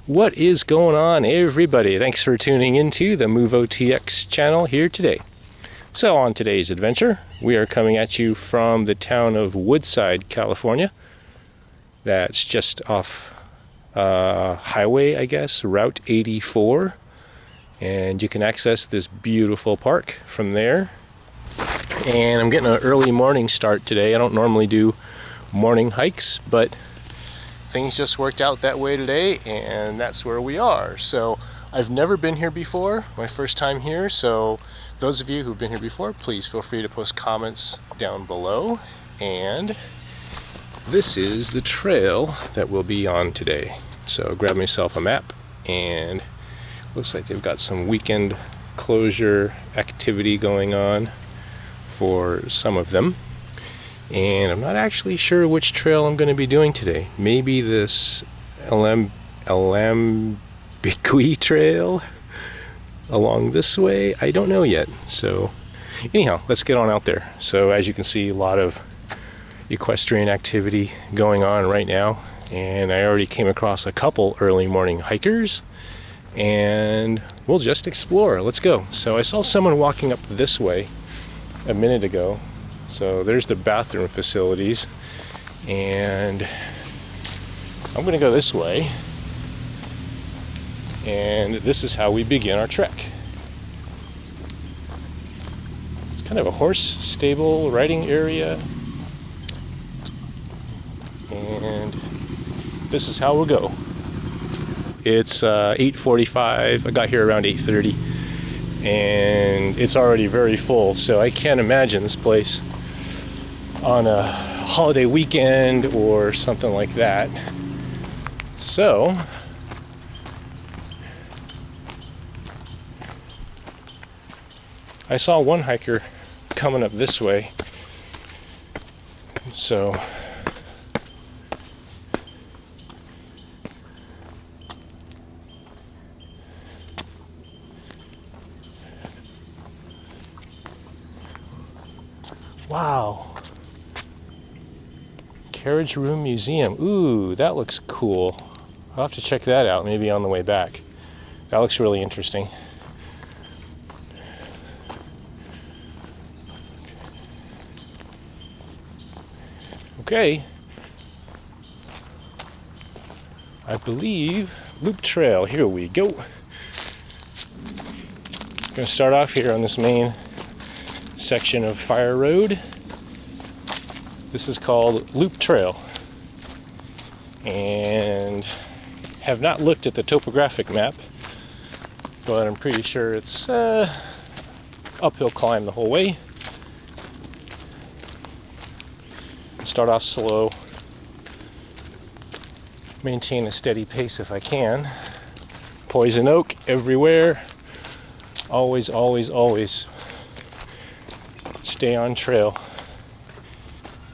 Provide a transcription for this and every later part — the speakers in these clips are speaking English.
What is going on, everybody? Thanks for tuning into the MoveOTX channel here today. So on today's adventure, we are coming at you from the town of Woodside, California. That's just off highway, I guess, Route 84. And you can access this beautiful park from there. And I'm getting an early morning start today. I don't normally do morning hikes, but things just worked out that way today, and that's where we are. So I've never been here before, my first time here, so those of you who've been here before, please feel free to post comments down below. And this is the trail that we'll be on today. So grab myself a map, and looks like they've got some weekend closure activity going on for some of them. And I'm not actually sure which trail I'm going to be doing today. Maybe this Alambique trail along this way. I don't know yet. So anyhow, let's get on out there. So as you can see, a lot of equestrian activity going on right now. And I already came across a couple early morning hikers. And we'll just explore. Let's go. So I saw someone walking up this way a minute ago. So there's the bathroom facilities, and I'm going to go this way, and this is how we begin our trek. It's kind of a horse stable riding area, and this is how we'll go. It's 8:45. I got here around 8:30, and it's already very full, so I can't imagine this place on a holiday weekend or something like that. So I saw one hiker coming up this way, so wow. Carriage Room Museum. Ooh, that looks cool. I'll have to check that out maybe on the way back. That looks really interesting. Okay. I believe Loop Trail. Here we go. I'm going to start off here on this main section of Fire Road. This is called Loop Trail, and have not looked at the topographic map, but I'm pretty sure it's uphill climb the whole way. Start off slow, maintain a steady pace if I can. Poison oak everywhere. Always, always, always stay on trail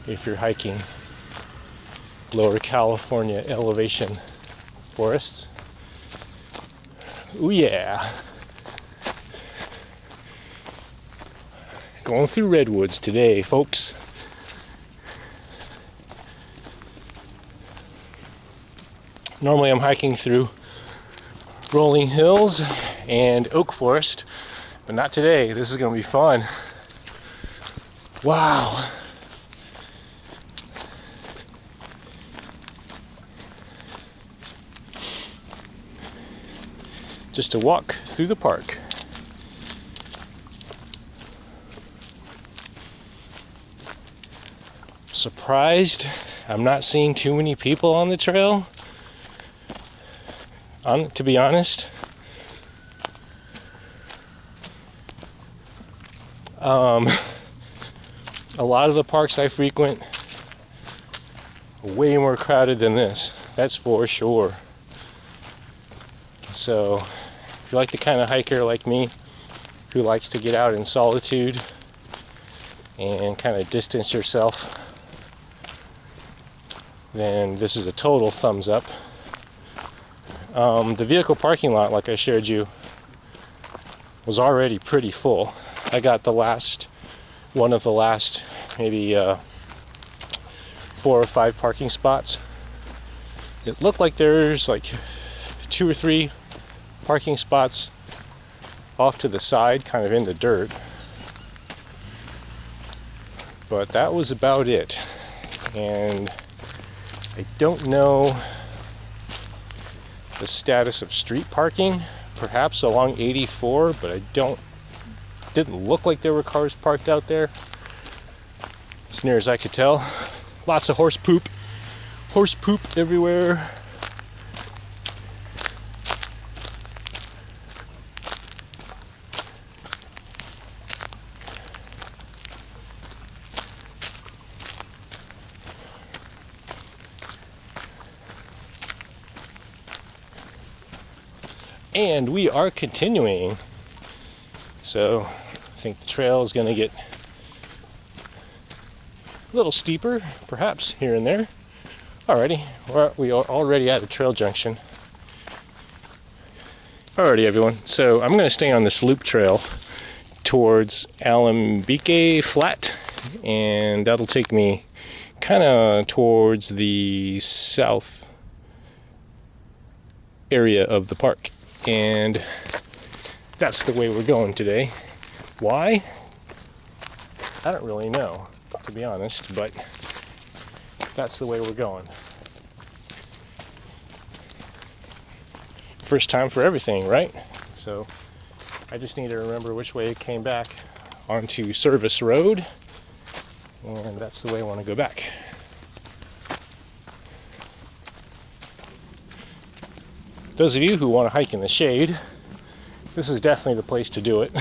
if you're hiking Lower California elevation forests. Ooh yeah. Going through redwoods today, folks. Normally I'm hiking through rolling hills and oak forest, but not today. This is going to be fun. Wow. Just a walk through the park. Surprised I'm not seeing too many people on the trail. To be honest, a lot of the parks I frequent are way more crowded than this. That's for sure. So if you're like the kind of hiker like me who likes to get out in solitude and kind of distance yourself, then this is a total thumbs up. The vehicle parking lot, like I showed you, was already pretty full. I got one of the last maybe 4 or 5 parking spots. It looked like there's like 2 or 3 parking spots off to the side, kind of in the dirt. But that was about it. And I don't know the status of street parking, perhaps along 84, but I didn't look like there were cars parked out there, as near as I could tell. Lots of horse poop everywhere. And we are continuing. So I think the trail is going to get a little steeper, perhaps here and there. Alrighty, we are already at a trail junction. Alrighty, everyone. So I'm going to stay on this loop trail towards Alambique Flat, and that'll take me kind of towards the south area of the park. And that's the way we're going today. Why? I don't really know, to be honest, but that's the way we're going. First time for everything, right? So I just need to remember which way it came back onto Service Road, and that's the way I want to go back. Those of you who want to hike in the shade, this is definitely the place to do it.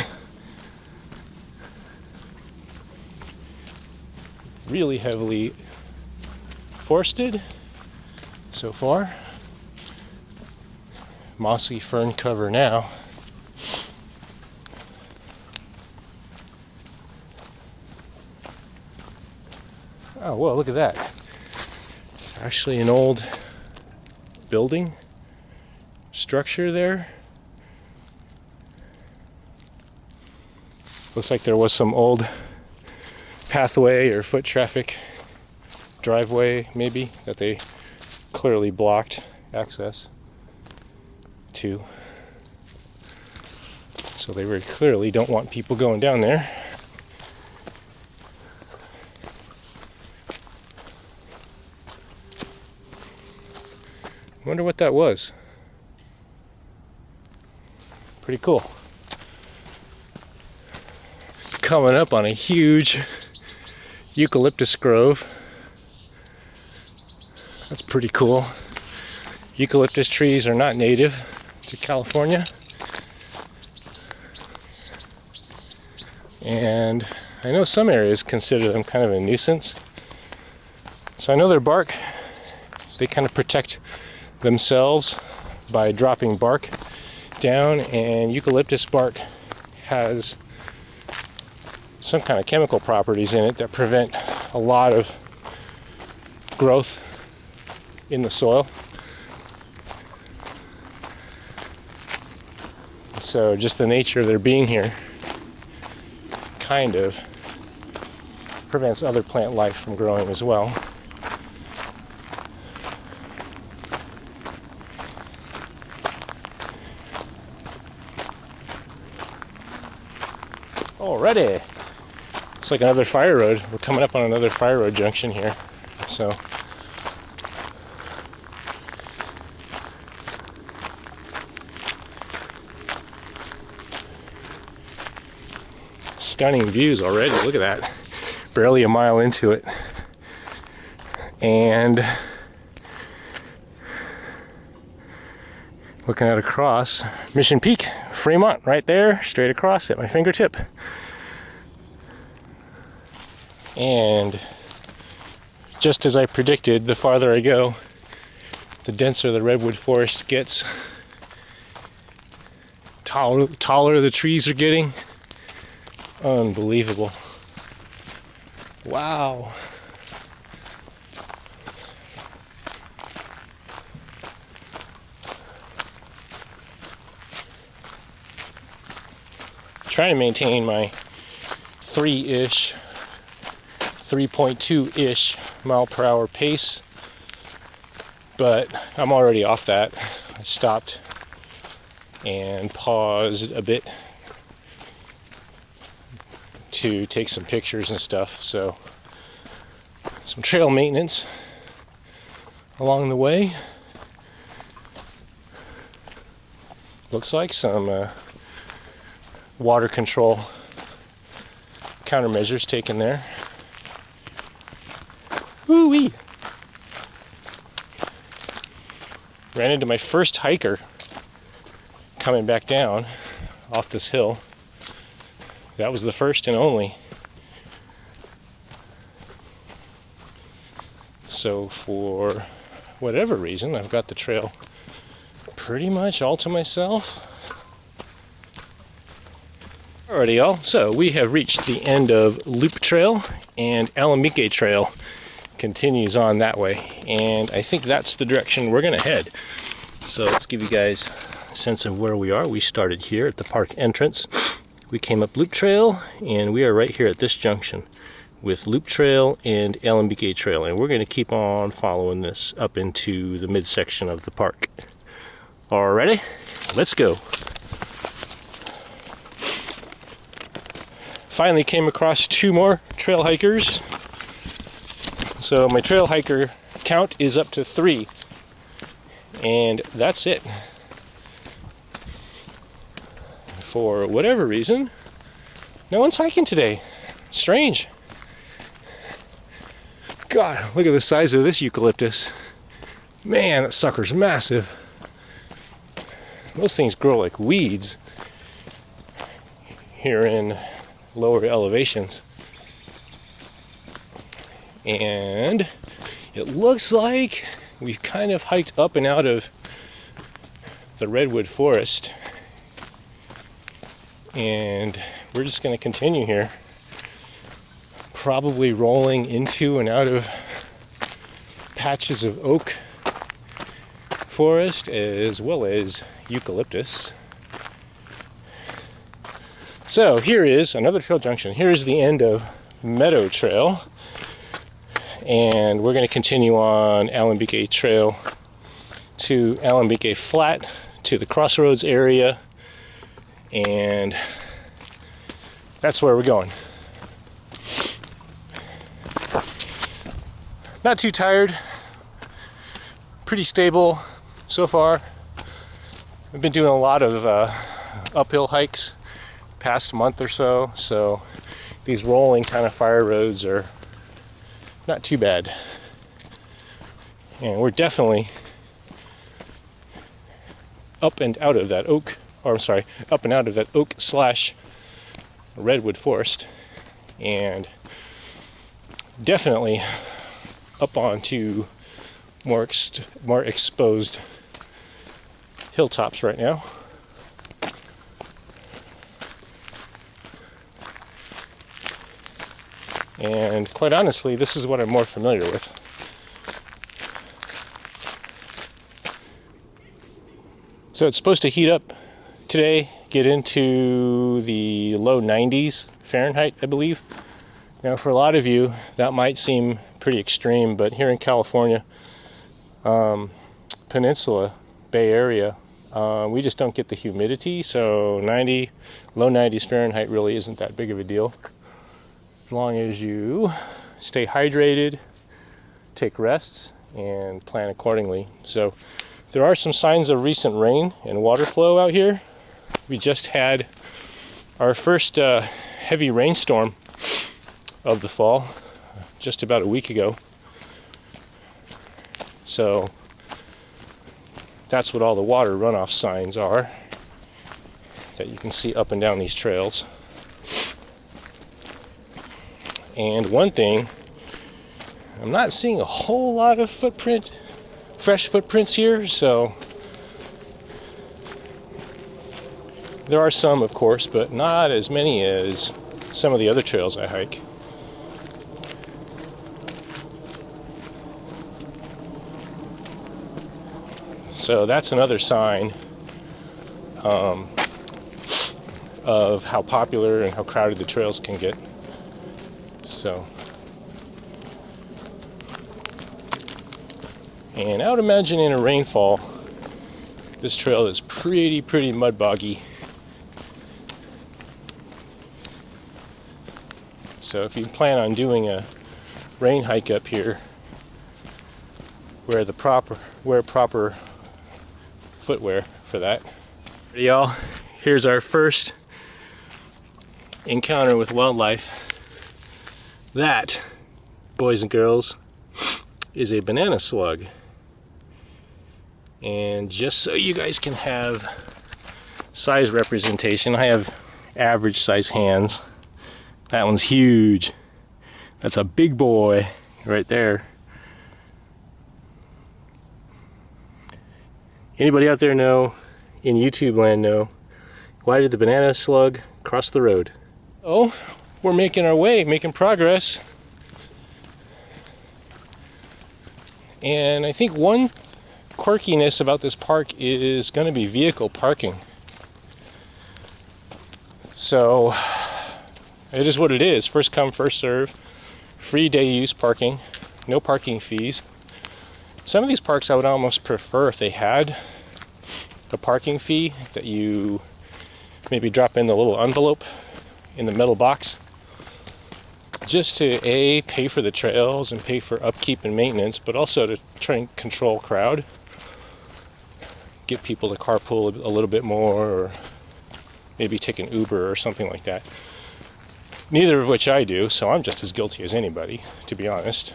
Really heavily forested so far. Mossy fern cover now. Oh, whoa, look at that. It's actually an old building structure there. Looks like there was some old pathway or foot traffic driveway, maybe, that they clearly blocked access to. So they very clearly don't want people going down there. Wonder what that was. Pretty cool. Coming up on a huge eucalyptus grove. That's pretty cool. Eucalyptus trees are not native to California. And I know some areas consider them kind of a nuisance. So I know their bark, they kind of protect themselves by dropping bark down, and eucalyptus bark has some kind of chemical properties in it that prevent a lot of growth in the soil. So just the nature of their being here kind of prevents other plant life from growing as well. Alrighty. It's like another fire road. We're coming up on another fire road junction here. So stunning views already. Look at that. Barely a mile into it. And looking at across Mission Peak, Fremont, right there, straight across at my fingertip. And just as I predicted, the farther I go, the denser the redwood forest gets. Taller the trees are getting. Unbelievable. Wow. Trying to maintain my 3.2-ish mile per hour pace, but I'm already off that. I stopped and paused a bit to take some pictures and stuff. So some trail maintenance along the way. Looks like some water control countermeasures taken there. Woo-wee! Ran into my first hiker coming back down off this hill. That was the first and only. So for whatever reason, I've got the trail pretty much all to myself. Alrighty, y'all. So we have reached the end of Loop Trail, and Alambique Trail continues on that way. And I think that's the direction we're going to head. So let's give you guys a sense of where we are. We started here at the park entrance. We came up Loop Trail, and we are right here at this junction with Loop Trail and Alambique Trail. And we're going to keep on following this up into the midsection of the park. Alrighty, let's go. Finally came across two more trail hikers. So my trail hiker count is up to 3. And that's it. For whatever reason, no one's hiking today. Strange. God, look at the size of this eucalyptus. Man, that sucker's massive. Those things grow like weeds here in lower elevations. And it looks like we've kind of hiked up and out of the redwood forest. And we're just going to continue here. Probably rolling into and out of patches of oak forest as well as eucalyptus. So here is another trail junction. Here is the end of Meadow Trail, and we're going to continue on Alambique Trail to Alambique Flat to the crossroads area, and that's where we're going. Not too tired, pretty stable so far. I've been doing a lot of uphill hikes the past month or so, so these rolling kind of fire roads are not too bad. And we're definitely up and out of that oak slash redwood forest, and definitely up onto more exposed hilltops right now. And quite honestly, this is what I'm more familiar with. So it's supposed to heat up today, get into the low 90s Fahrenheit, I believe. Now, for a lot of you, that might seem pretty extreme, but here in California, Peninsula, Bay Area, we just don't get the humidity, so low 90s Fahrenheit really isn't that big of a deal. As long as you stay hydrated, take rests, and plan accordingly. So there are some signs of recent rain and water flow out here. We just had our first heavy rainstorm of the fall just about a week ago. So that's what all the water runoff signs are that you can see up and down these trails. And one thing, I'm not seeing a whole lot of fresh footprints here, so there are some, of course, but not as many as some of the other trails I hike. So that's another sign of how popular and how crowded the trails can get. So, and I would imagine in a rainfall, This trail is pretty mud boggy. So if you plan on doing a rain hike up here, wear proper footwear for that. Ready, y'all? Here's our first encounter with wildlife. That, boys and girls, is a banana slug. And just so you guys can have size representation, I have average size hands. That one's huge. That's a big boy right there. Anybody out there know, in YouTube land know, why did the banana slug cross the road? Oh, we're making our way, making progress. And I think one quirkiness about this park is going to be vehicle parking. So it is what it is. First come, first serve. Free day use parking. No parking fees. Some of these parks I would almost prefer if they had a parking fee that you maybe drop in the little envelope in the metal box, just to pay for the trails and pay for upkeep and maintenance, but also to try and control crowd, get people to carpool a little bit more, or maybe take an Uber or something like that. Neither of which I do, so I'm just as guilty as anybody, to be honest.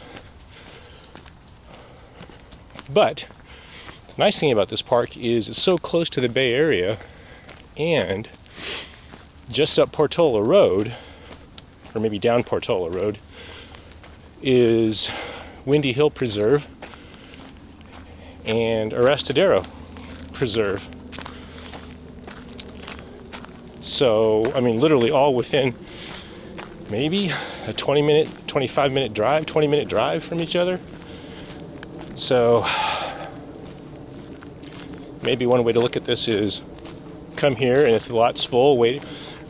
But the nice thing about this park is it's so close to the Bay Area, and just up Portola Road, or maybe down Portola Road, is Windy Hill Preserve and Arrestadero Preserve. So, I mean, literally all within maybe a 25-minute drive, 20-minute drive from each other. So maybe one way to look at this is come here, and if the lot's full, wait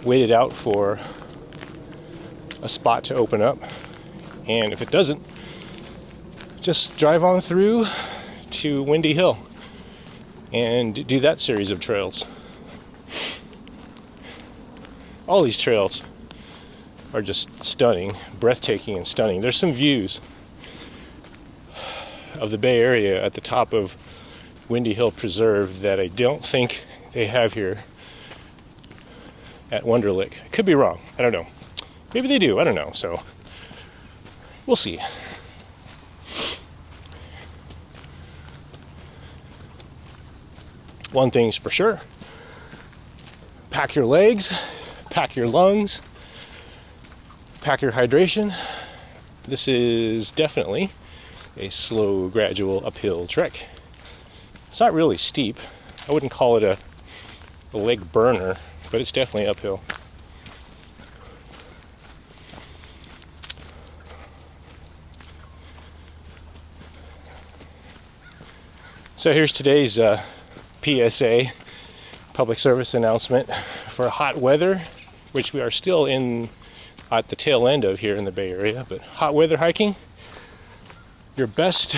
it out for a spot to open up. And if it doesn't, just drive on through to Windy Hill and do that series of trails. All these trails are just stunning, breathtaking and stunning. There's some views of the Bay Area at the top of Windy Hill Preserve that I don't think they have here at Wunderlich. I could be wrong. I don't know. Maybe they do. I don't know. So we'll see. One thing's for sure. Pack your legs, pack your lungs, pack your hydration. This is definitely a slow, gradual uphill trek. It's not really steep. I wouldn't call it a leg burner, but it's definitely uphill. So here's today's PSA, public service announcement for hot weather, which we are still in at the tail end of here in the Bay Area. But hot weather hiking, your best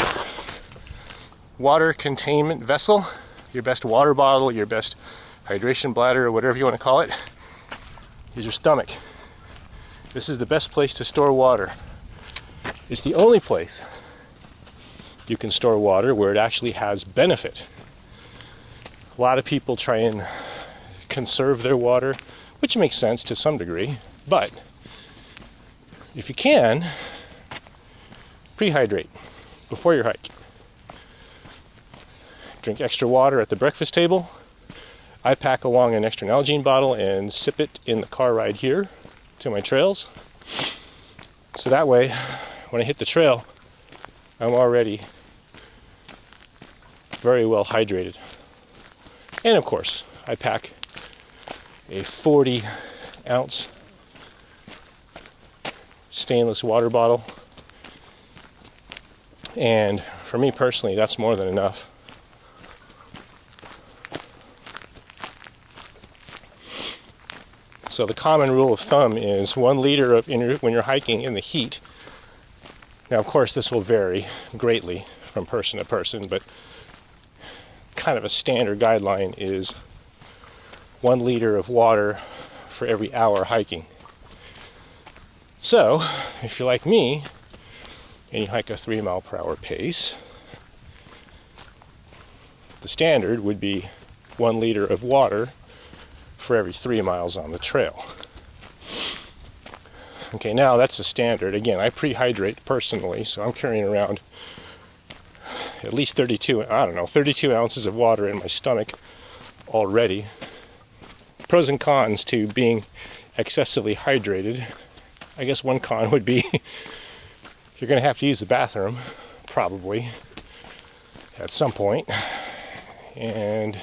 water containment vessel, your best water bottle, your best hydration bladder, or whatever you want to call it, is your stomach. This is the best place to store water. It's the only place you can store water where it actually has benefit. A lot of people try and conserve their water, which makes sense to some degree, but if you can, prehydrate before your hike. Drink extra water at the breakfast table. I pack along an extra Nalgene bottle and sip it in the car ride here to my trails. So that way, when I hit the trail, I'm already very well hydrated. And of course, I pack a 40-ounce stainless water bottle. And for me personally, that's more than enough. So the common rule of thumb is 1 liter when you're hiking in the heat. Now, of course, this will vary greatly from person to person, but kind of a standard guideline is 1 liter of water for every hour hiking. So, if you're like me and you hike a 3 mile per hour pace, the standard would be 1 liter of water for every 3 miles on the trail. Okay, now that's the standard. Again, I pre-hydrate personally, so I'm carrying around at least 32 ounces of water in my stomach already. Pros and cons to being excessively hydrated. I guess one con would be you're going to have to use the bathroom, probably, at some point. And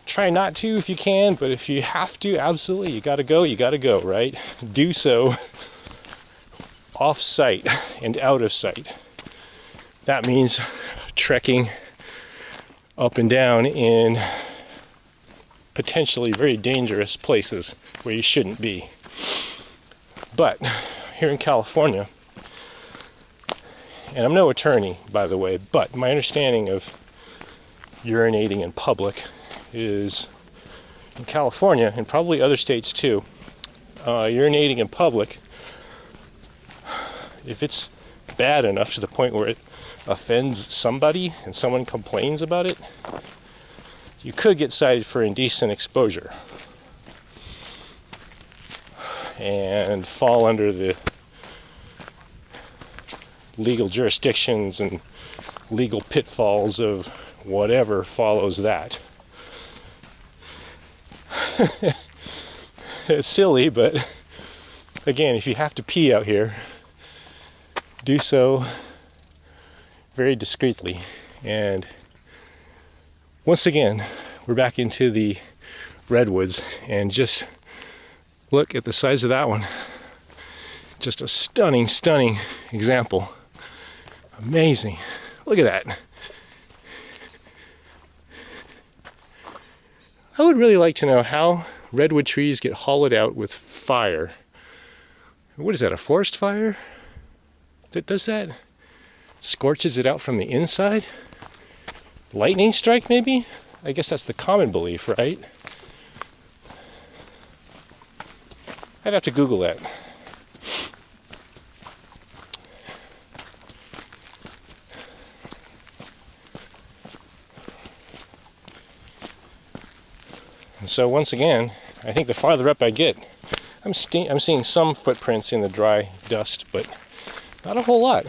try not to if you can, but if you have to, absolutely, you gotta go, right? Do so off-site and out of sight. That means trekking up and down in potentially very dangerous places where you shouldn't be. But here in California, and I'm no attorney, by the way, but my understanding of urinating in public is in California, and probably other states too, urinating in public, if it's bad enough to the point where it offends somebody and someone complains about it, you could get cited for indecent exposure and fall under the legal jurisdictions and legal pitfalls of whatever follows that. It's silly, but again, if you have to pee out here, do so very discreetly. And once again, we're back into the redwoods, and just look at the size of that one. Just a stunning, stunning example. Amazing. Look at that. I would really like to know how redwood trees get hollowed out with fire. What is that, a forest fire that does that? Scorches it out from the inside? Lightning strike, maybe? I guess that's the common belief, right? I'd have to Google that. And so once again, I think the farther up I get, I'm seeing some footprints in the dry dust, but not a whole lot.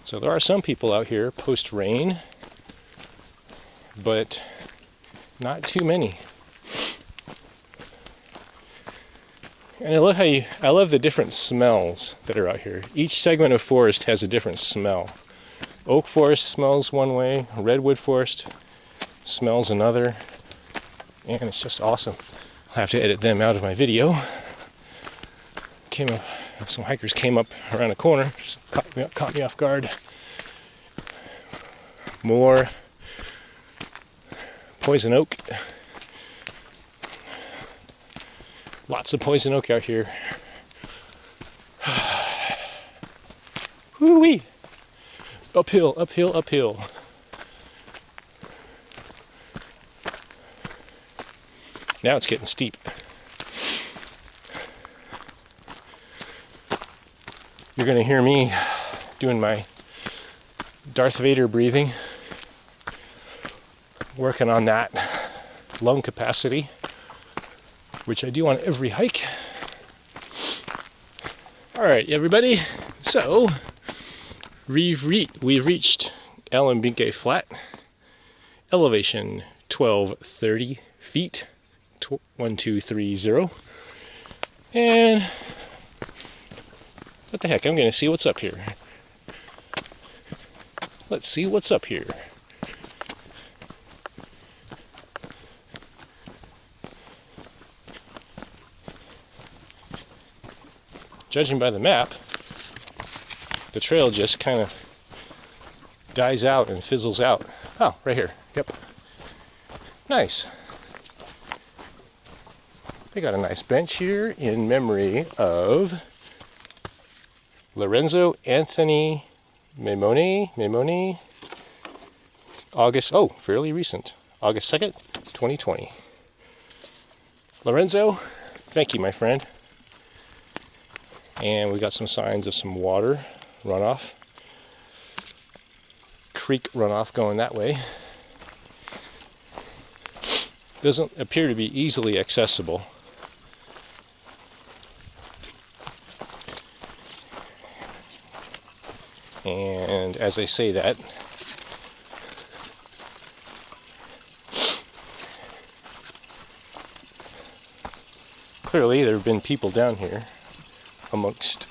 So there are some people out here post-rain, but not too many. And I love the different smells that are out here. Each segment of forest has a different smell. Oak forest smells one way, redwood forest smells another, and it's just awesome. I'll have to edit them out of my video. Some hikers came up around a corner, just caught me off guard. More poison oak. Lots of poison oak out here. Whoo-wee! Uphill, uphill, uphill. Now it's getting steep. You're going to hear me doing my Darth Vader breathing, working on that lung capacity, which I do on every hike. All right, everybody. So we've reached Alambique Flat, elevation 1230 feet, 1230, and what the heck, I'm going to see what's up here. Let's see what's up here. Judging by the map, the trail just kind of dies out and fizzles out. Oh, right here. Yep. Nice. They got a nice bench here in memory of Lorenzo Anthony Memone, August, oh, fairly recent, August 2nd, 2020. Lorenzo, thank you, my friend. And we got some signs of some water runoff, creek runoff going that way. Doesn't appear to be easily accessible. And as I say that, clearly there have been people down here amongst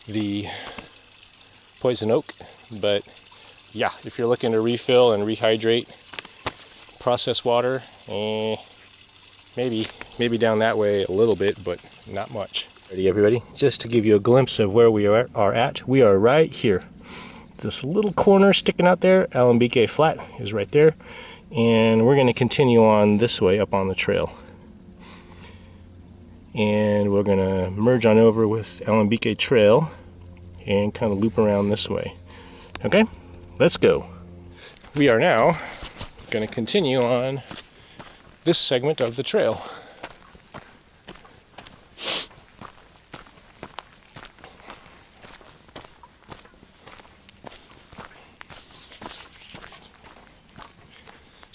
the poison oak, but yeah, if you're looking to refill and rehydrate processed water, maybe down that way a little bit, but not much. Ready, everybody? Just to give you a glimpse of where we are at, we are right here. This little corner sticking out there, Alambique Flat, is right there, and we're going to continue on this way up on the trail. And we're going to merge on over with Alambique Trail and kind of loop around this way. Okay, let's go. We are now going to continue on this segment of the trail.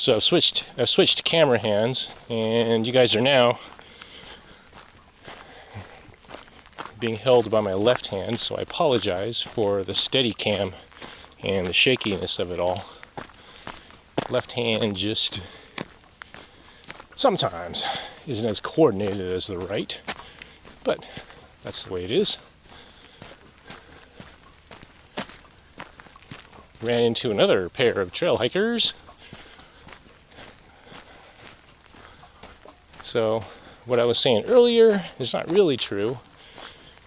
So I've switched camera hands, and you guys are now being held by my left hand, so I apologize for the steady cam and the shakiness of it all. Left hand just sometimes isn't as coordinated as the right, but that's the way it is. Ran into another pair of trail hikers. So what I was saying earlier is not really true.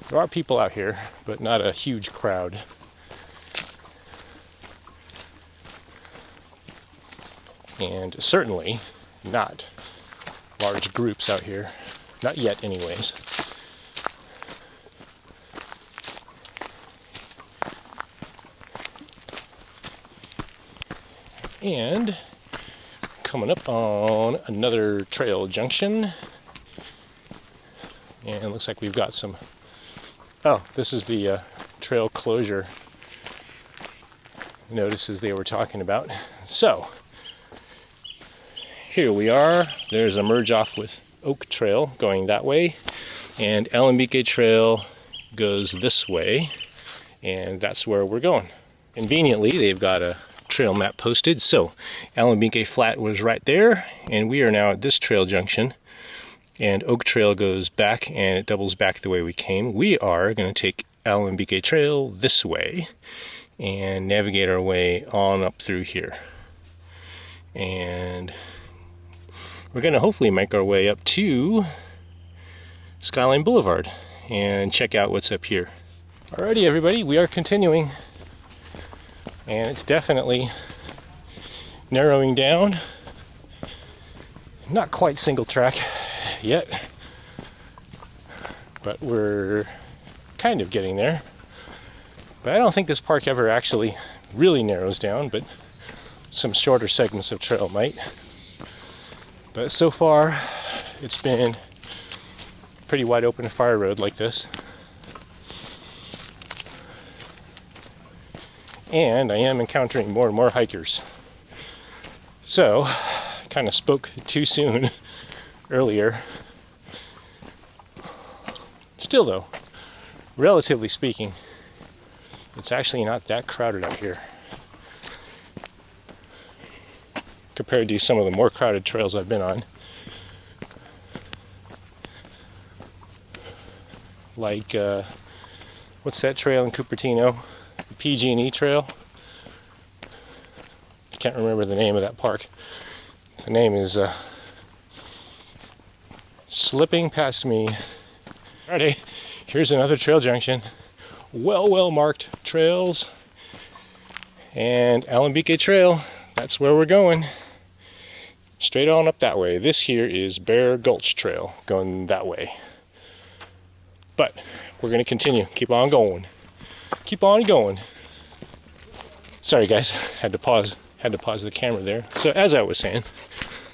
There are people out here, but not a huge crowd. And certainly not large groups out here. Not yet, anyways. And coming up on another trail junction. And it looks like we've got some... Oh, this is the trail closure notices they were talking about. So, here we are. There's a merge off with Oak Trail going that way, and Alambique Trail goes this way, and that's where we're going. Conveniently, they've got a trail map posted, so Alambique Flat was right there, and we are now at this trail junction. And Oak Trail goes back, and it doubles back the way we came. We are going to take Alambique Trail this way and navigate our way on up through here. And we're going to hopefully make our way up to Skyline Boulevard and check out what's up here. Alrighty, everybody, we are continuing. And it's definitely narrowing down. Not quite single track yet, but we're kind of getting there. But I don't think this park ever actually really narrows down, but some shorter segments of trail might. But so far it's been pretty wide open fire road like this. And I am encountering more and more hikers. So, kind of spoke too soon earlier. Still though, relatively speaking, it's actually not that crowded out here compared to some of the more crowded trails I've been on. Like, what's that trail in Cupertino? The PG&E Trail? I can't remember the name of that park. The name is slipping past me. Alrighty, here's another trail junction. Well marked trails. And Alambique Trail, that's where we're going. Straight on up that way. This here is Bear Gulch Trail, going that way. But we're going to continue. Keep on going. Keep on going. Sorry guys, had to pause the camera there. So as I was saying,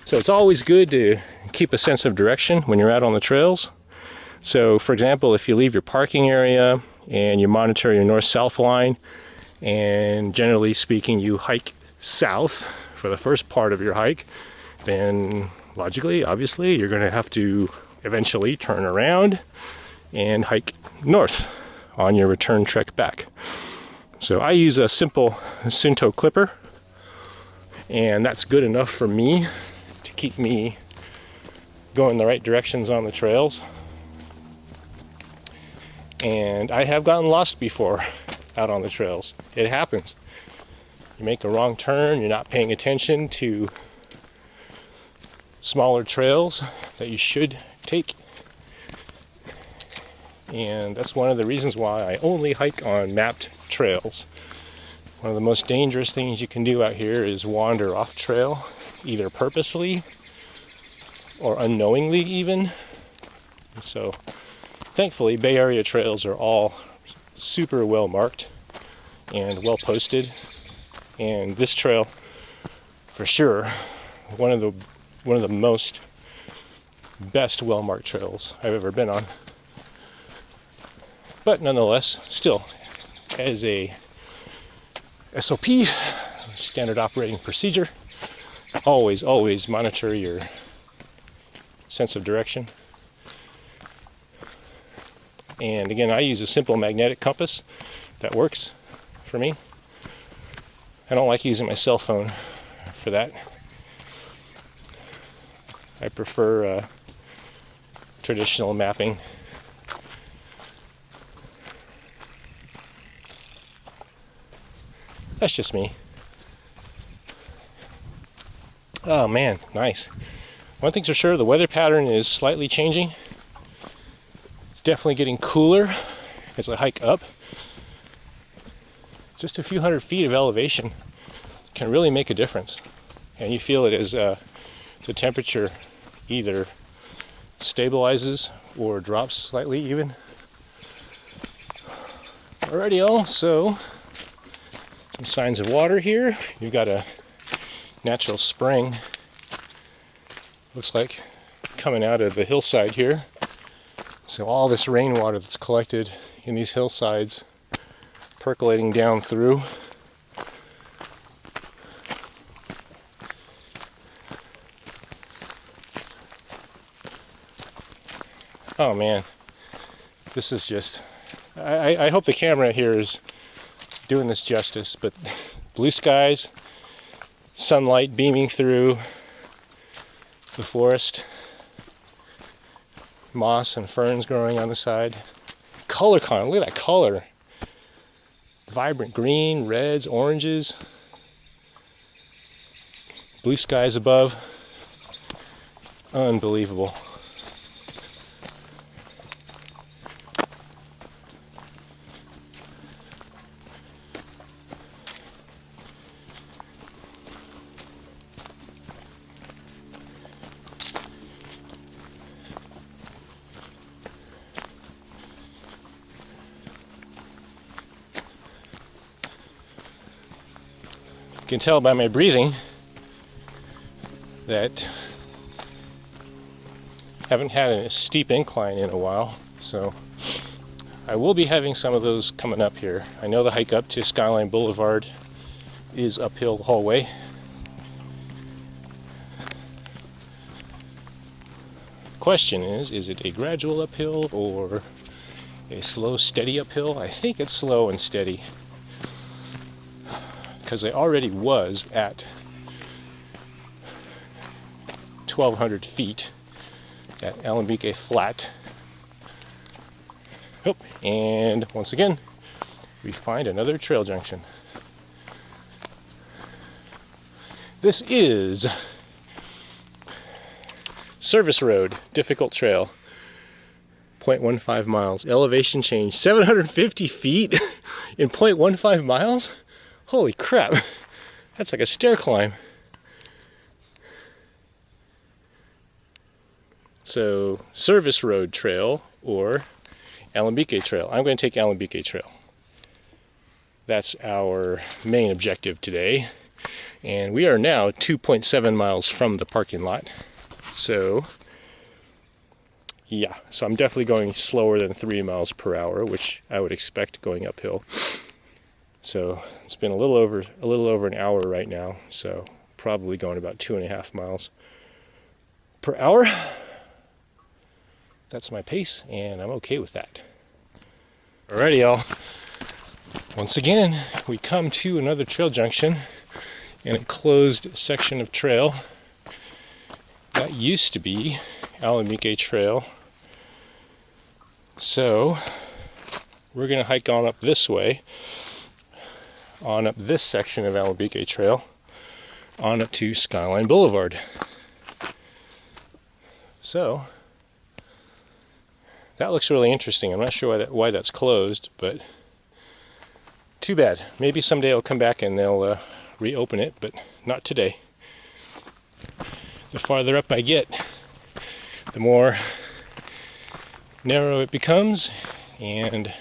so it's always good to keep a sense of direction when you're out on the trails. So for example, if you leave your parking area and you monitor your north-south line, and generally speaking you hike south for the first part of your hike, then logically, obviously, you're going to have to eventually turn around and hike north on your return trek back. So I use a simple Sunto clipper, and that's good enough for me to keep me going the right directions on the trails. And I have gotten lost before out on the trails. It happens. You make a wrong turn, you're not paying attention to smaller trails that you should take. And that's one of the reasons why I only hike on mapped trails. One of the most dangerous things you can do out here is wander off trail, either purposely or unknowingly even. So thankfully Bay Area trails are all super well marked and well posted, and this trail for sure one of the most best well marked trails I've ever been on. But nonetheless, still, as a SOP, standard operating procedure, always monitor your sense of direction. And again, I use a simple magnetic compass that works for me. I don't like using my cell phone for that. I prefer traditional mapping. That's just me. Oh man, nice. One thing's for sure, the weather pattern is slightly changing. It's definitely getting cooler as I hike up. Just a few hundred feet of elevation can really make a difference. And you feel it as the temperature either stabilizes or drops slightly even. Alrighty, so some signs of water here. You've got a natural spring, looks like, coming out of the hillside here. So all this rainwater that's collected in these hillsides percolating down through. Oh man, this is just, I hope the camera here is doing this justice, but blue skies, sunlight beaming through the forest, moss and ferns growing on the side. Color con, look at that color. Vibrant green, reds, oranges, blue skies above. Unbelievable. You can tell by my breathing that I haven't had a steep incline in a while, so I will be having some of those coming up here. I know the hike up to Skyline Boulevard is uphill the whole way. Question is it a gradual uphill or a slow, steady uphill? I think it's slow and steady, because I already was at 1,200 feet at Alambique Flat. Oh, and once again, we find another trail junction. This is Service Road, difficult trail, 0.15 miles. Elevation change, 750 feet in 0.15 miles? Holy crap, that's like a stair climb. So, Service Road Trail, or Alambique Trail. I'm going to take Alambique Trail. That's our main objective today. And we are now 2.7 miles from the parking lot. So, yeah. So I'm definitely going slower than 3 miles per hour, which I would expect going uphill. So it's been a little over an hour right now. So probably going about 2.5 miles per hour. That's my pace, and I'm okay with that. Alrighty, y'all. Once again, we come to another trail junction in a closed section of trail. That used to be Alambique Trail. So we're going to hike on up this way, on up this section of Alambique Trail, on up to Skyline Boulevard. So that looks really interesting. I'm not sure why that's closed, but too bad. Maybe someday I'll come back and they'll reopen it, but not today. The farther up I get, the more narrow it becomes, and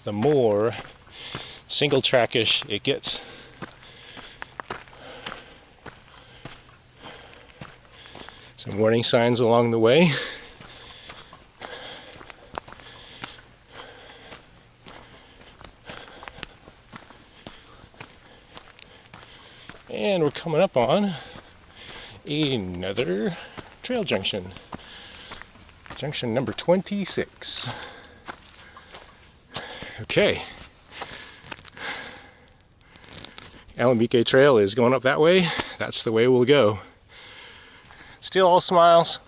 the more single trackish it gets. Some warning signs along the way. And we're coming up on another trail junction. Junction number 26. Okay. Alambique Trail is going up that way. That's the way we'll go. Still all smiles.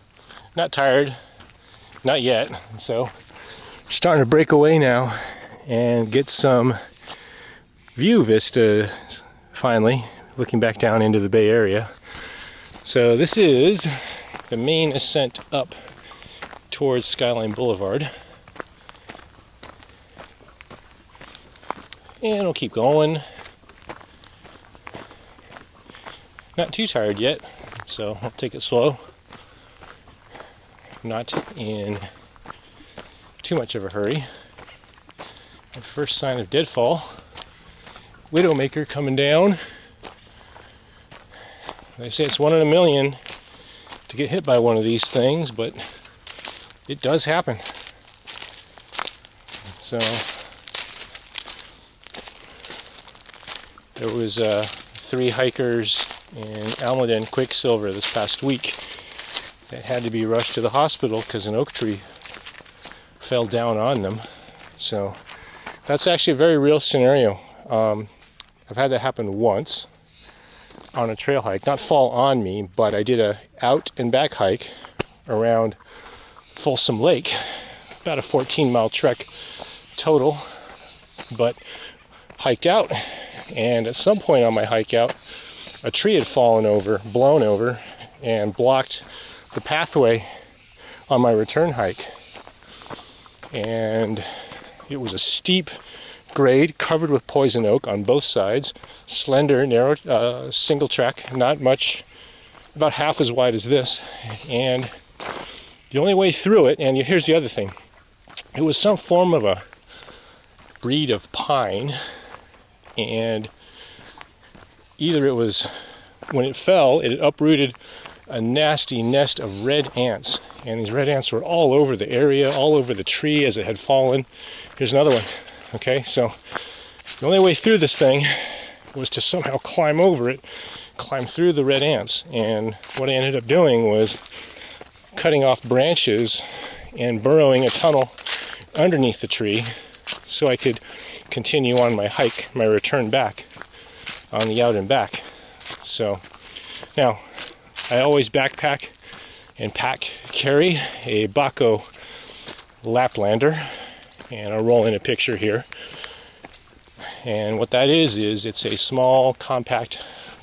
Not tired. Not yet. So, starting to break away now and get some view vista finally. Looking back down into the Bay Area. So this is the main ascent up towards Skyline Boulevard. And we'll keep going. Not too tired yet, so I'll take it slow. Not in too much of a hurry. The first sign of deadfall. Widowmaker coming down. They say it's 1 in a million to get hit by one of these things, but it does happen. So there was 3 hikers in Almaden Quicksilver this past week that had to be rushed to the hospital because an oak tree fell down on them. So that's actually a very real scenario. I've had that happen once on a trail hike, not fall on me, but I did a out and back hike around Folsom Lake, about a 14-mile trek total, but hiked out, and at some point on my hike out, a tree had blown over, and blocked the pathway on my return hike. And it was a steep grade covered with poison oak on both sides, slender, narrow, single track, not much, about half as wide as this. And the only way through it, and here's the other thing, it was some form of a breed of pine, and either it was, when it fell, it uprooted a nasty nest of red ants, and these red ants were all over the area, all over the tree as it had fallen. Here's another one. Okay, so the only way through this thing was to somehow climb over it, climb through the red ants. And what I ended up doing was cutting off branches and burrowing a tunnel underneath the tree so I could continue on my hike, my return back on the out and back. So now I always backpack and carry a Baco Laplander. And I'll roll in a picture here. And what that is it's a small, compact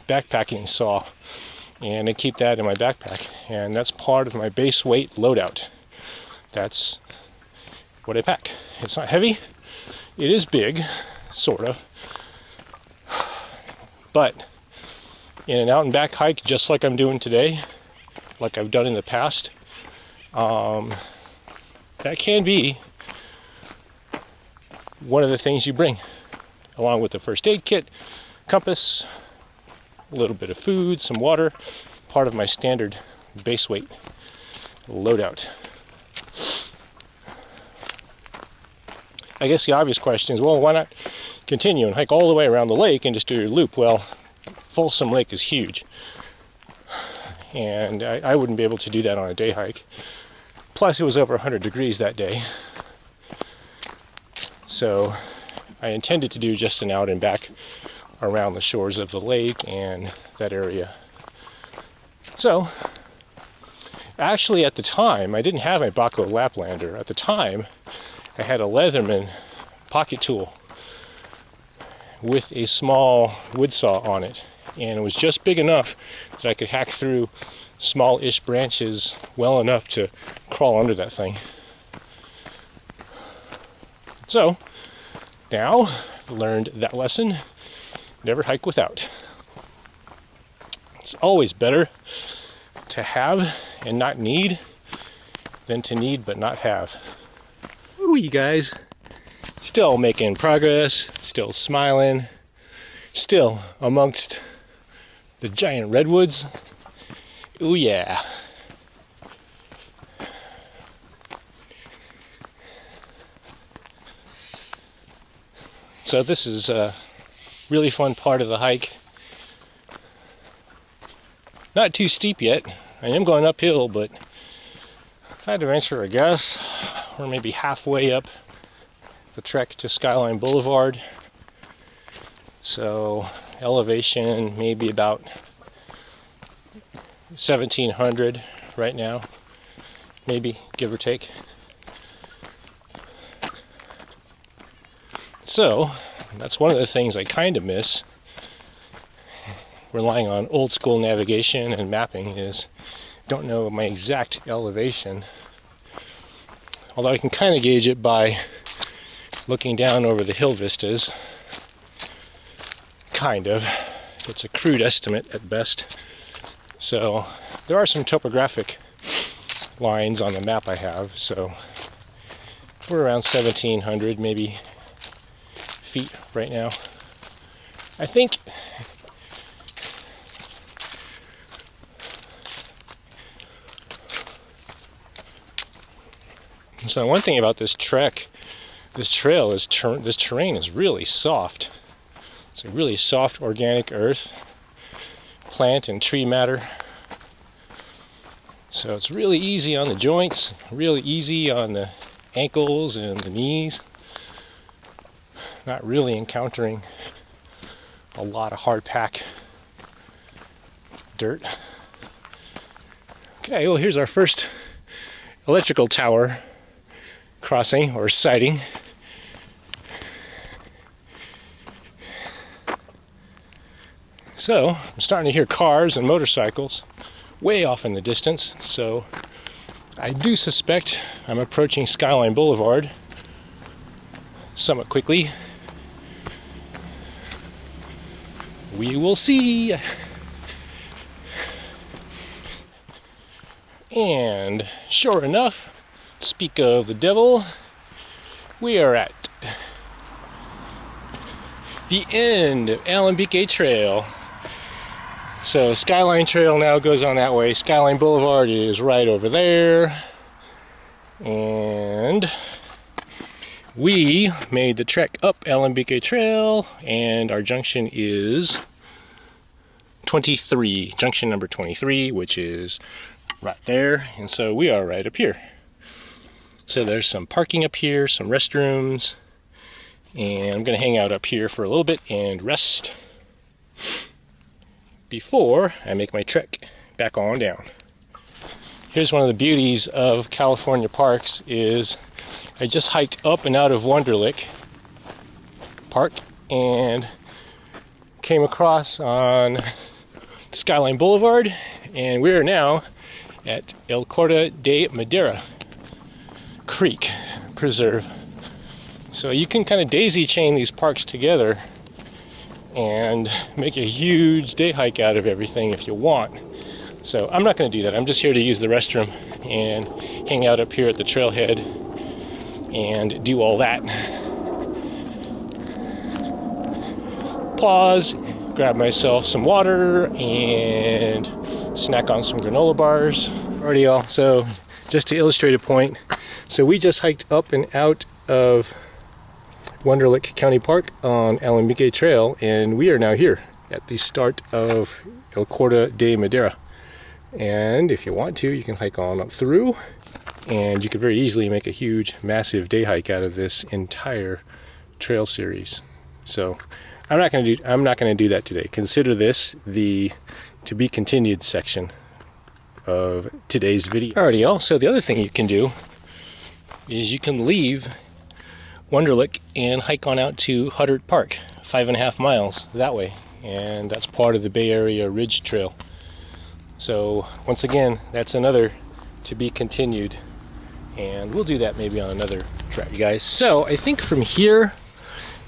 backpacking saw. And I keep that in my backpack. And that's part of my base weight loadout. That's what I pack. It's not heavy. It is big, sort of. But in an out and back hike, just like I'm doing today, like I've done in the past, that can be one of the things you bring, along with the first aid kit, compass, a little bit of food, some water, part of my standard base weight loadout. I guess the obvious question is, well, why not continue and hike all the way around the lake and just do your loop? Well, Folsom Lake is huge, and I wouldn't be able to do that on a day hike. Plus, it was over 100 degrees that day. So I intended to do just an out and back around the shores of the lake and that area. So, actually at the time, I didn't have my Baco Laplander. At the time, I had a Leatherman pocket tool with a small wood saw on it. And it was just big enough that I could hack through small-ish branches well enough to crawl under that thing. So, now I've learned that lesson. Never hike without. It's always better to have and not need than to need but not have. Ooh, you guys. Still making progress, still smiling, still amongst the giant redwoods. Ooh, yeah. So this is a really fun part of the hike. Not too steep yet. I am going uphill, but if I had to venture a guess, we're maybe halfway up the trek to Skyline Boulevard. So elevation maybe about 1700 right now, maybe, give or take. So that's one of the things I kind of miss relying on old school navigation and mapping, is don't know my exact elevation, although I can kind of gauge it by looking down over the hill vistas. Kind of. It's a crude estimate at best. So there are some topographic lines on the map I have, so we're around 1700 maybe feet right now, I think. So one thing about this trek, this trail is this terrain is really soft. It's a really soft organic earth, plant and tree matter. So it's really easy on the joints, really easy on the ankles and the knees. Not really encountering a lot of hard pack dirt. Okay, well, here's our first electrical tower crossing or sighting. So I'm starting to hear cars and motorcycles way off in the distance, so I do suspect I'm approaching Skyline Boulevard somewhat quickly. We will see. And sure enough, speak of the devil, we are at the end of Alambique Trail. So Skyline Trail now goes on that way. Skyline Boulevard is right over there. And we made the trek up Alambique Trail, and our junction is 23, junction number 23, which is right there. And so we are right up here. So there's some parking up here, some restrooms, and I'm going to hang out up here for a little bit and rest before I make my trek back on down. Here's one of the beauties of California parks is I just hiked up and out of Wunderlich Park and came across on Skyline Boulevard, and we are now at El Corte de Madera Creek Preserve. So you can kind of daisy chain these parks together and make a huge day hike out of everything if you want. So I'm not going to do that. I'm just here to use the restroom and hang out up here at the trailhead and do all that. Pause, grab myself some water, and snack on some granola bars. Alrighty, y'all. So just to illustrate a point, so we just hiked up and out of Wunderlich County Park on Alambique Trail, and we are now here at the start of El Corte de Madera. And if you want to, you can hike on up through, and you could very easily make a huge, massive day hike out of this entire trail series. So I'm not going to do that today. Consider this the to be continued section of today's video. Alrighty, y'all. So the other thing you can do is you can leave Wunderlich and hike on out to Wunderlich Park, 5.5 miles that way, and that's part of the Bay Area Ridge Trail. So once again, that's another to be continued, and we'll do that maybe on another track, you guys. So I think from here,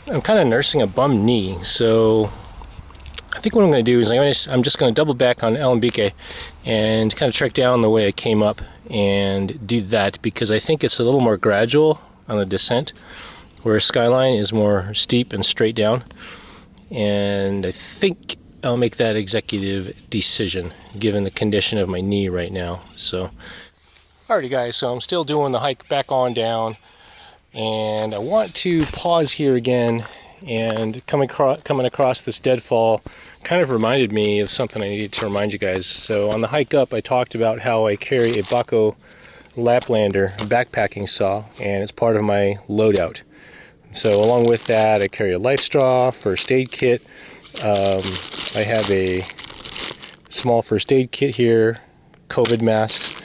I'm kind of nursing a bum knee, so I think what I'm going to do is I'm just going to double back on Alambique and kind of trek down the way I came up and do that, because I think it's a little more gradual on the descent, where Skyline is more steep and straight down. And I think I'll make that executive decision given the condition of my knee right now. So alrighty, guys, so I'm still doing the hike back on down, and I want to pause here again, and coming across this deadfall kind of reminded me of something I needed to remind you guys. So on the hike up, I talked about how I carry a Baco Laplander backpacking saw, and it's part of my loadout. So along with that, I carry a life straw, first aid kit. I have a small first aid kit here, COVID masks.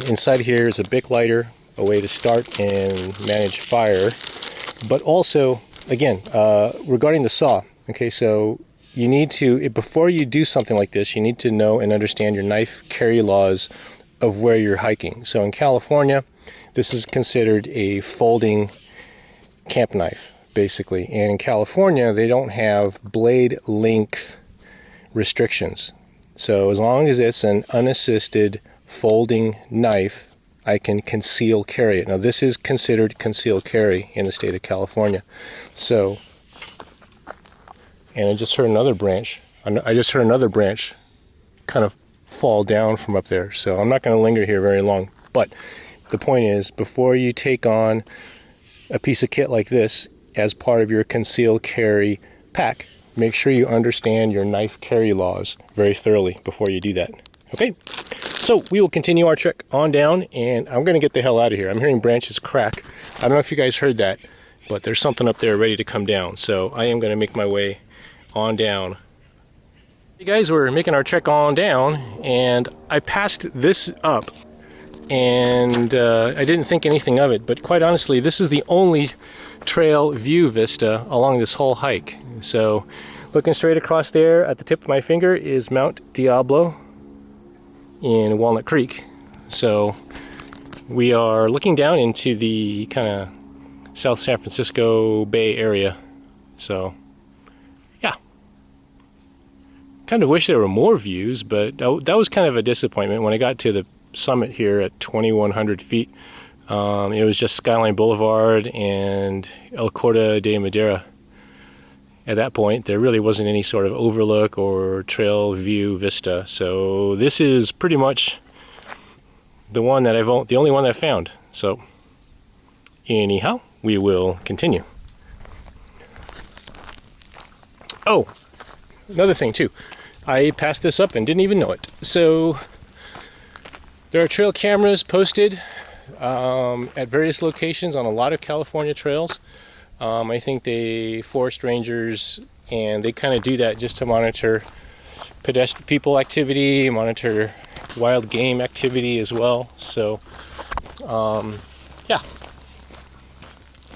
Inside here is a Bic lighter, a way to start and manage fire. But also, again, regarding the saw, okay, so you need to, before you do something like this, you need to know and understand your knife carry laws of where you're hiking. So in California, this is considered a folding camp knife, basically. And in California, they don't have blade length restrictions. So as long as it's an unassisted folding knife, I can conceal carry it. Now this is considered concealed carry in the state of California. So, and I just heard another branch. Kind of fall down from up there. So I'm not going to linger here very long. But the point is, before you take on a piece of kit like this as part of your concealed carry pack, make sure you understand your knife carry laws very thoroughly before you do that. Okay, so we will continue our trek on down, and I'm going to get the hell out of here. I'm hearing branches crack. I don't know if you guys heard that, but there's something up there ready to come down. So I am going to make my way on down. You guys, were making our trek on down, and I passed this up, and I didn't think anything of it, but quite honestly, this is the only trail view vista along this whole hike. So looking straight across there at the tip of my finger is Mount Diablo in Walnut Creek. So we are looking down into the kind of South San Francisco Bay Area. So yeah, kind of wish there were more views, but that was kind of a disappointment when I got to the summit here at 2,100 feet. It was just Skyline Boulevard and El Corte de Madera. At that point, there really wasn't any sort of overlook or trail view vista. So this is pretty much the only one that I've found. So anyhow, we will continue. Oh, another thing too. I passed this up and didn't even know it. So there are trail cameras posted at various locations on a lot of California trails. I think they forest rangers, and they kind of do that just to monitor people activity, monitor wild game activity as well. So yeah,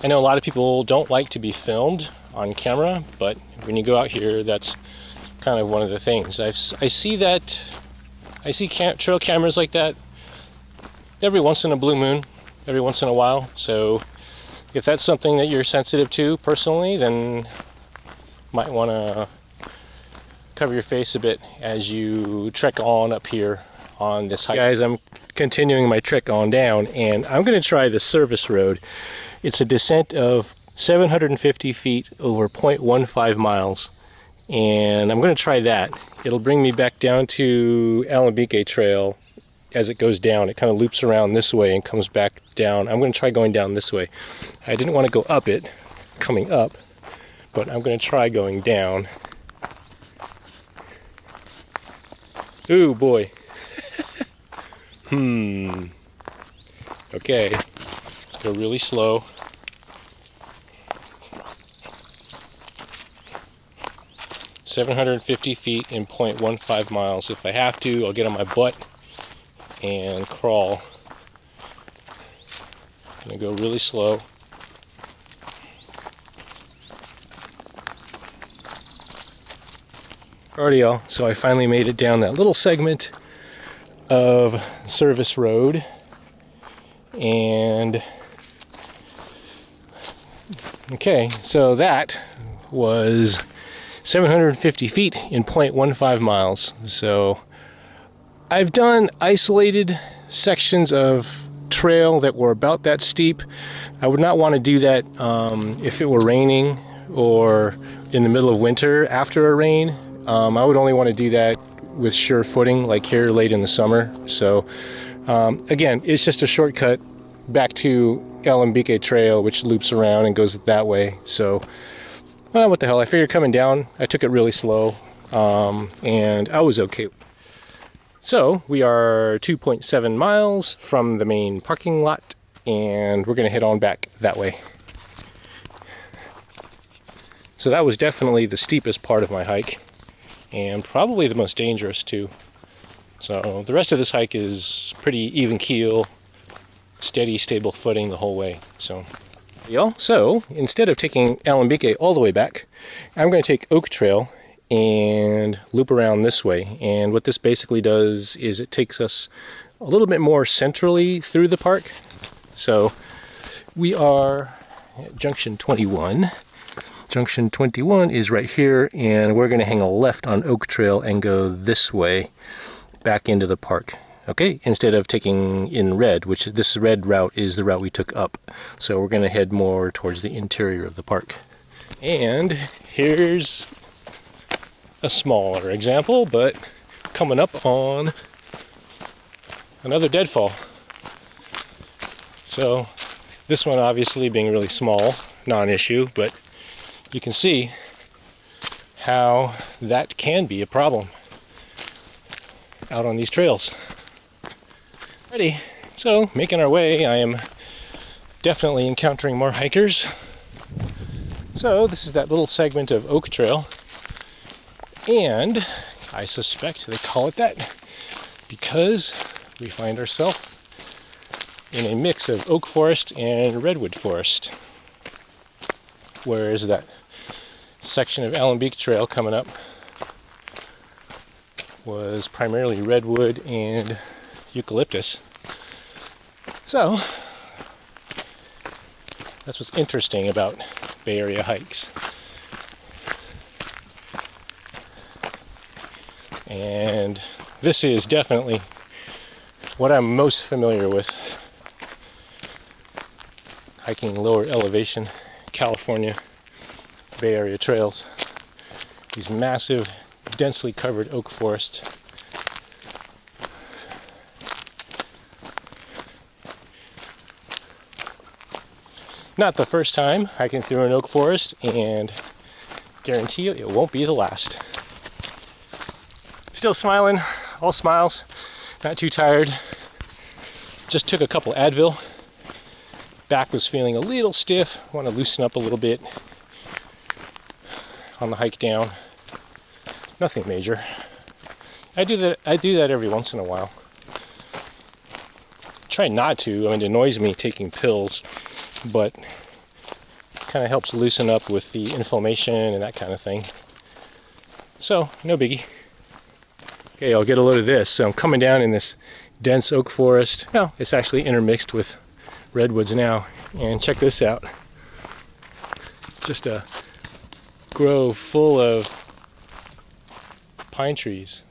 I know a lot of people don't like to be filmed on camera, but when you go out here, that's kind of one of the things. I see trail cameras like that every once in a blue moon, every once in a while. So if that's something that you're sensitive to personally, then might want to cover your face a bit as you trek on up here on this hike. Guys, I'm continuing my trek on down, and I'm going to try the service road. It's a descent of 750 feet over 0.15 miles, and I'm going to try that. It'll bring me back down to Alambique Trail. As it goes down, it kind of loops around this way and comes back down. I'm going to try going down this way. I didn't want to go up it, coming up, but I'm going to try going down. Ooh, boy. Okay, let's go really slow. $750 feet in 0.15 miles. If I have to, I'll get on my butt and crawl. Gonna go really slow. Alrighty, so I finally made it down that little segment of service road, and okay, so that was 750 feet in 0.15 miles. So I've done isolated sections of trail that were about that steep. I would not want to do that if it were raining or in the middle of winter after a rain. I would only want to do that with sure footing, like here late in the summer. So again, it's just a shortcut back to Alambique Trail, which loops around and goes that way. So well, what the hell, I figured coming down, I took it really slow, and I was okay. So we are 2.7 miles from the main parking lot, and we're going to head on back that way. So that was definitely the steepest part of my hike, and probably the most dangerous too. So the rest of this hike is pretty even keel, steady, stable footing the whole way. So instead of taking Alambique all the way back, I'm going to take Oak Trail and loop around this way. And what this basically does is it takes us a little bit more centrally through the park. So we are at Junction 21. Junction 21 is right here, and we're going to hang a left on Oak Trail and go this way back into the park. Okay, instead of taking in red, which this red route is the route we took up. So we're going to head more towards the interior of the park. And here's a smaller example, but coming up on another deadfall. So this one obviously being really small, non-issue, but you can see how that can be a problem out on these trails. Ready. So making our way, I am definitely encountering more hikers. So this is that little segment of Oak Trail, and I suspect they call it that because we find ourselves in a mix of oak forest and redwood forest. Whereas that section of Alambique Trail coming up was primarily redwood and eucalyptus. So that's what's interesting about Bay Area hikes. And this is definitely what I'm most familiar with hiking lower elevation California Bay Area trails. These massive, densely covered oak forests. Not the first time hiking through an oak forest, and guarantee you it won't be the last. Still smiling, all smiles, not too tired. Just took a couple Advil. Back was feeling a little stiff, want to loosen up a little bit on the hike down. Nothing major. I do that every once in a while. Try not to, I mean, it annoys me taking pills, but kind of helps loosen up with the inflammation and that kind of thing. So, no biggie. Okay, I'll get a load of this. So I'm coming down in this dense oak forest. No, it's actually intermixed with redwoods now. And check this out. Just a grove full of pine trees.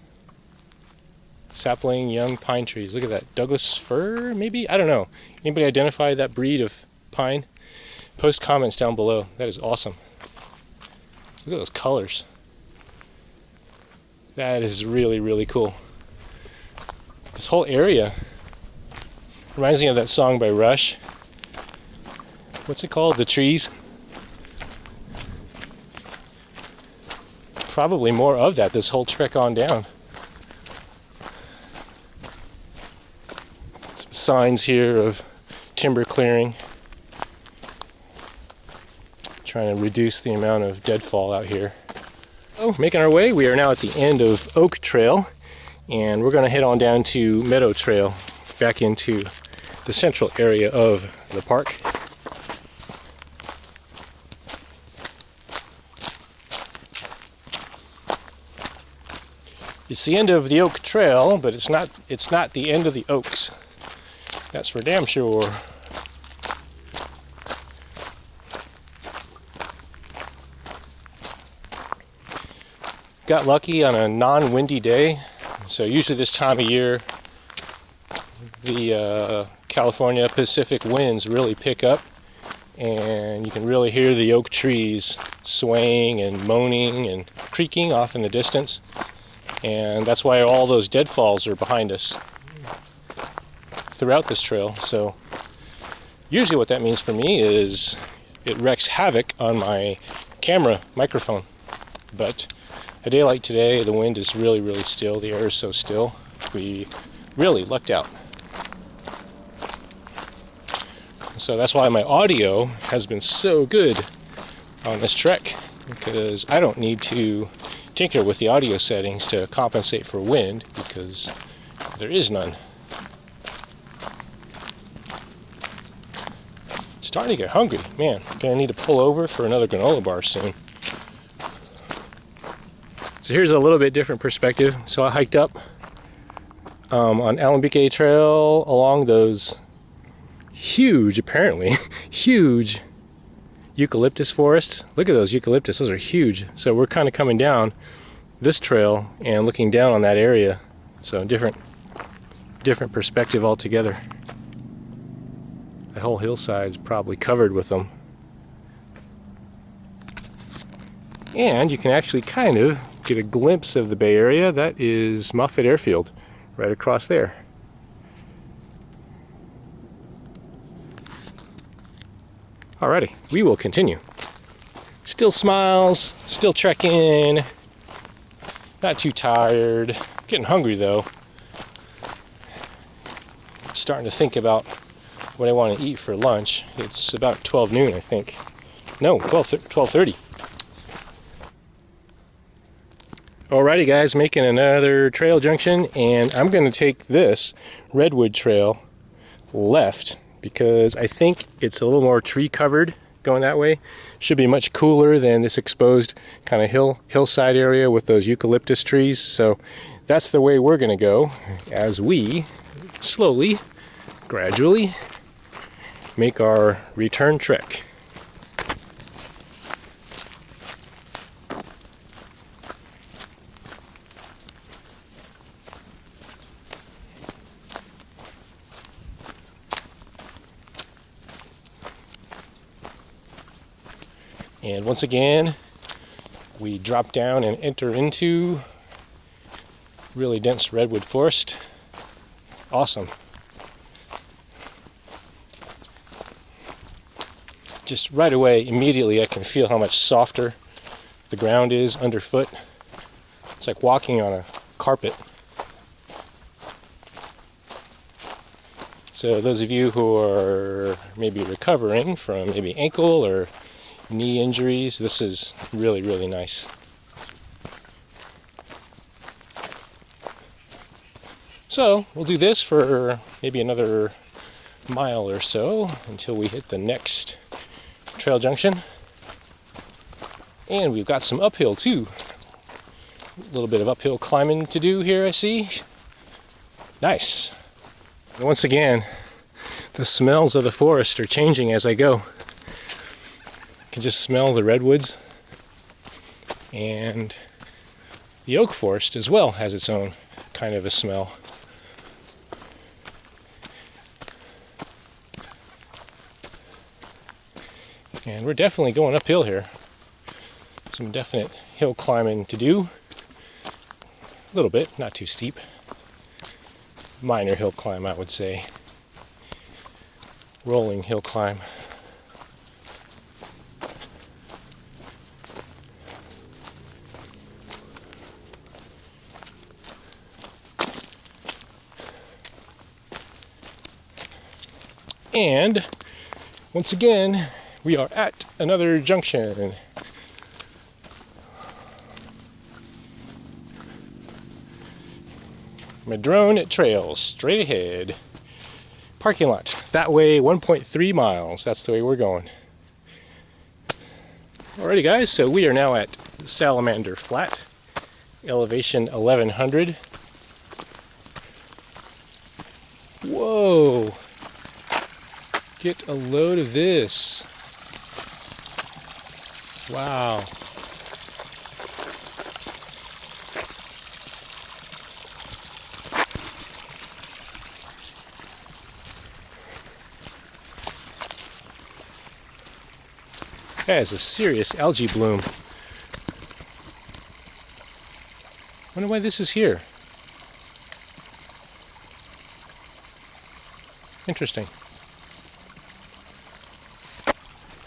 Sapling young pine trees. Look at that. Douglas fir, maybe? I don't know. Anybody identify that breed of pine? Post comments down below. That is awesome. Look at those colors. That is really, really cool. This whole area reminds me of that song by Rush. What's it called? The Trees? Probably more of that this whole trek on down. Some signs here of timber clearing. Trying to reduce the amount of deadfall out here. Oh, making our way. We are now at the end of Oak Trail, and we're going to head on down to Meadow Trail, back into the central area of the park. It's the end of the Oak Trail, but it's not the end of the oaks. That's for damn sure. Got lucky on a non-windy day, so usually this time of year the California Pacific winds really pick up, and you can really hear the oak trees swaying and moaning and creaking off in the distance, and that's why all those deadfalls are behind us throughout this trail. So usually what that means for me is it wreaks havoc on my camera microphone, but a day like today, the wind is really, really still. The air is so still. We really lucked out. So that's why my audio has been so good on this trek, because I don't need to tinker with the audio settings to compensate for wind, because there is none. Starting to get hungry. Man, gonna need to pull over for another granola bar soon. So here's a little bit different perspective. So I hiked up on Alambique Trail along those huge, apparently, huge eucalyptus forests. Look at those eucalyptus, those are huge. So we're kind of coming down this trail and looking down on that area. So different perspective altogether. That whole hillside's probably covered with them. And you can actually kind of get a glimpse of the Bay Area. That is Moffett Airfield, right across there. Alrighty, we will continue. Still smiles, still trekking, not too tired, getting hungry though. Starting to think about what I want to eat for lunch. It's about 12 noon, I think. No, 12:30. Alrighty guys, making another trail junction, and I'm going to take this Redwood Trail left because I think it's a little more tree covered going that way. Should be much cooler than this exposed kind of hillside area with those eucalyptus trees. So that's the way we're going to go as we slowly, gradually make our return trek. And once again, we drop down and enter into really dense redwood forest. Awesome. Just right away, immediately, I can feel how much softer the ground is underfoot. It's like walking on a carpet. So those of you who are maybe recovering from maybe ankle or knee injuries, this is really, really nice. So we'll do this for maybe another mile or so until we hit the next trail junction. And we've got some uphill too. A little bit of uphill climbing to do here, I see. Nice. And once again, the smells of the forest are changing as I go. I can just smell the redwoods and the oak forest as well has its own kind of a smell. And we're definitely going uphill here. Some definite hill climbing to do. A little bit, not too steep. Minor hill climb, I would say. Rolling hill climb. And once again, we are at another junction. Madrone Trail, straight ahead. Parking lot, that way 1.3 miles. That's the way we're going. Alrighty guys, so we are now at Salamander Flat, elevation 1100. Whoa! Get a load of this. Wow. That is a serious algae bloom. Wonder why this is here. Interesting.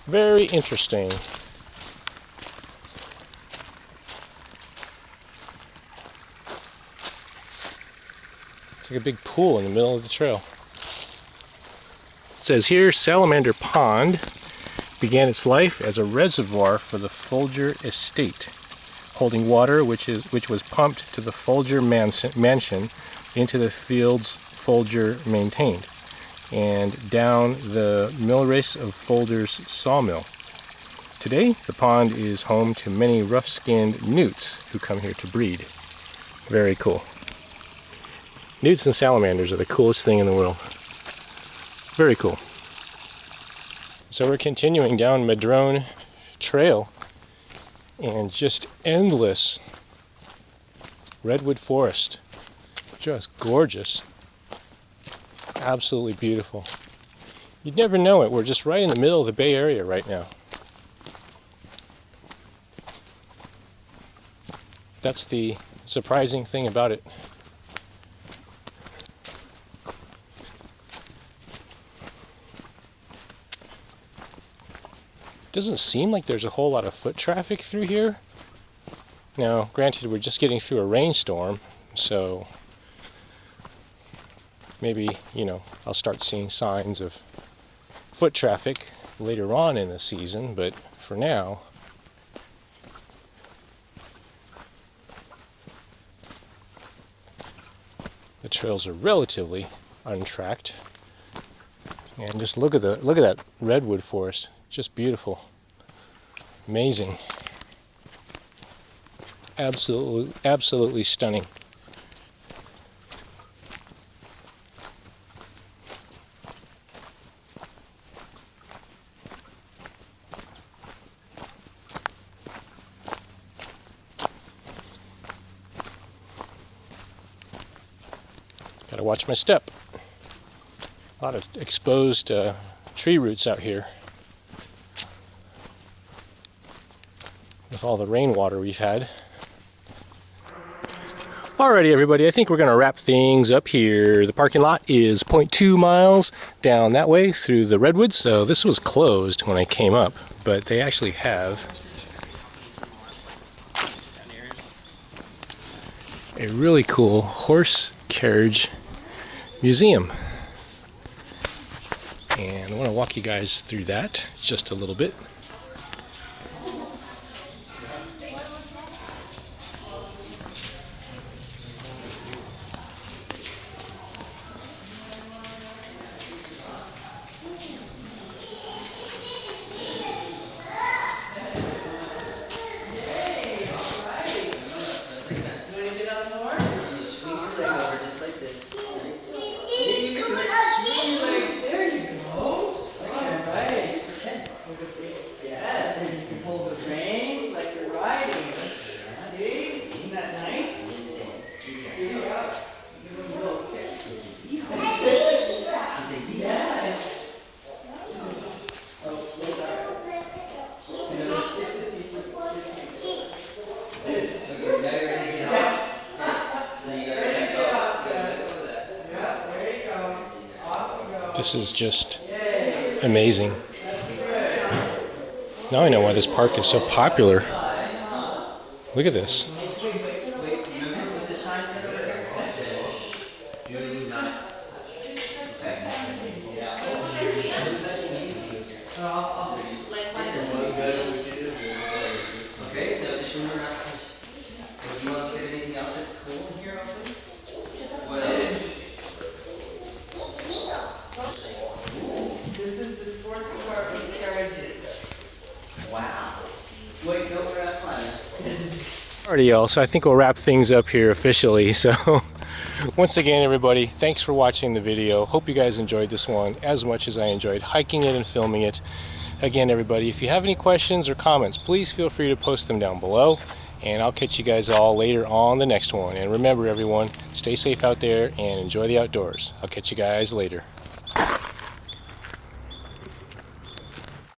Very interesting. It's like a big pool in the middle of the trail. It says here, Salamander Pond began its life as a reservoir for the Folger estate, holding water which was pumped to the Folger mansion into the fields Folger maintained, and down the mill race of Folger's sawmill. Today, the pond is home to many rough-skinned newts who come here to breed. Very cool. Newts and salamanders are the coolest thing in the world. Very cool. So we're continuing down Madrone Trail, and just endless redwood forest. Just gorgeous. Absolutely beautiful. You'd never know it. We're just right in the middle of the Bay Area right now. That's the surprising thing about it. Doesn't seem like there's a whole lot of foot traffic through here. Now, granted, we're just getting through a rainstorm, so maybe, I'll start seeing signs of foot traffic later on in the season, but for now, the trails are relatively untracked. And just look at that redwood forest. Just beautiful. Amazing. Absolutely stunning. Gotta watch my step. A lot of exposed tree roots out here. With all the rainwater we've had. Alrighty everybody, I think we're going to wrap things up here. The parking lot is 0.2 miles down that way through the redwoods. So this was closed when I came up, but they actually have a really cool horse carriage museum. And I want to walk you guys through that just a little bit. This is just amazing. Now I know why this park is so popular. Look at this. Okay, so just remember, do you want to look at anything else that's cool in here, hopefully? What else? This is the sports department carriages. Wow. Wait, no, we're not flying. Alrighty, y'all. So I think we'll wrap things up here officially. So once again, everybody, thanks for watching the video. Hope you guys enjoyed this one as much as I enjoyed hiking it and filming it. Again, everybody, if you have any questions or comments, please feel free to post them down below, and I'll catch you guys all later on the next one. And remember, everyone, stay safe out there and enjoy the outdoors. I'll catch you guys later.